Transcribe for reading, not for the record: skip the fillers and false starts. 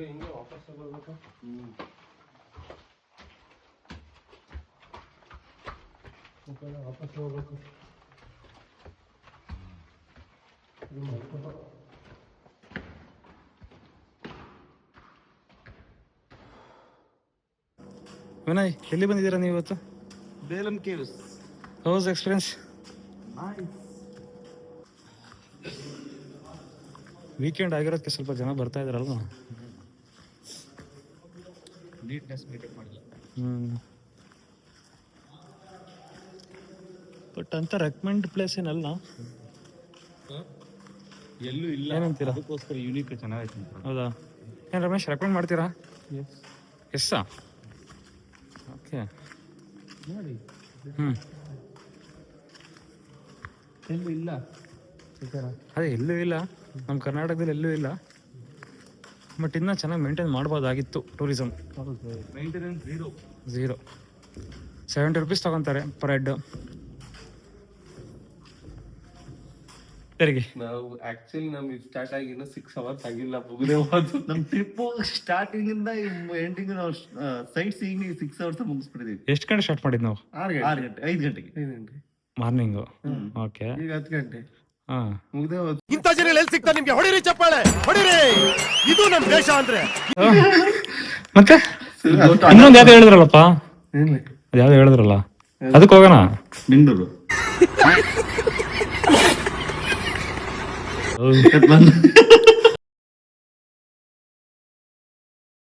ಹಿಂಗೆ ವಾಪಸ್ ಹೋಗ್ಬೇಕು. ವಾಪಸ್ ಹೋಗ್ಬೇಕು. ವಿನಯ್, ಎಲ್ಲಿ ಬಂದಿದ್ದೀರಾ ನೀವು ಇವತ್ತು? Belum caves. How's experience? Weekend ಆಗಿರೋದಕ್ಕೆ ಸ್ವಲ್ಪ ಜನ ಬರ್ತಾ ಇದಾರಲ್ವ? ನೀಟ್ನೆಸ್ ಮೇಂಟೈನ್ ಮಾಡಿಲ್ಲ. ಬಟ್ ಅಂತ ರೆಕಮೆಂಡ್ ಪ್ಲೇಸ್ ಏನಲ್ಲ, ಎಲ್ಲೂ ಇಲ್ಲ. ಏನಂತೀರಾ? ಅದಕ್ಕೋಸ್ಕರ ಯೂನಿಕ್ ಚೆನ್ನಾಗೈತೆ. ಹೌದಾ? ಏನು ರಮೇಶ್, ರೆಕಮೆಂಡ್ ಮಾಡ್ತೀರಾ? ಎಸ್ಸಾ? ಓಕೆ, ನೋಡಿ. ಎಲ್ಲೂ ಇಲ್ಲ. ಅದೇ ಎಲ್ಲೂ ಇಲ್ಲ, ನಮ್ಮ ಕರ್ನಾಟಕದಲ್ಲಿ ಎಲ್ಲೂ ಇಲ್ಲ. ಬಟ್ ಇನ್ನೂ ಚೆನ್ನಾಗಿ ಮೇಂಟೈನ್ ಮಾಡ್ಬೋದಾಗಿತ್ತು ಟೂರಿಸಮ್. Maintenance zero. 70 ರೂಪೀಸ್ ತೊಗೊತಾರೆ ಪರ್ ಹೆಡ್. ತೆರಿಗೆ ನಾವು ಆಕ್ಚುಲಿ ನಮ್ಗೆ ಸ್ಟಾರ್ಟ್ ಆಗಿ 6 ಅವರ್ಸ್ ಆಗಿಲ್ಲ, ಮುಗಿದೇ ಹೋದ್ರು. ನಮ್ ಟ್ರಿಪ್ ಸ್ಟಾರ್ಟಿಂಗ್ ಇಂದ ಎಂಡಿಂಗ್ ನಾವು ಸೈಟ್ ಸೀಯಿಂಗ್ 6 ಅವರ್ಸ್ ಮುಗಿಸ್ಬಿಟ್ಟಿದೀವಿ. ಎಷ್ಟು ಗಂಟೆ ಸ್ಟಾರ್ಟ್ ಮಾಡಿದ್ದು ನಾವು? 6 ಗಂಟೆ 5 ಗಂಟೆಗೆ ಮಾರ್ನಿಂಗು. ಓಕೆ, ಈಗ 10 ಗಂಟೆ ಹಾಂ. ಮುಗ್ದೇ ಹೋದ್ರು. ಇಂಥ ಜನ ಎಲ್ಲಿ ಸಿಗ್ತಾರೆ ನಿಮ್ಗೆ? ಹೊಡಿರಿ ಚಪ್ಪಾಳೆ, ಹೊಡಿರಿ. ಇದು ನಮ್ ದೇಶ ಅಂದ್ರೆ. ಮತ್ತೆ ಇನ್ನೊಂದು ಯಾವ್ದು ಹೇಳಿದ್ರಲ್ಲಪ್ಪ? ಏನ್ರಿ? ಅದು ಯಾವ್ದು ಹೇಳಿದ್ರಲ್ಲ, ಅದಕ್ಕೆ ಹೋಗೋಣ. ಬೆಂಗಳೂರು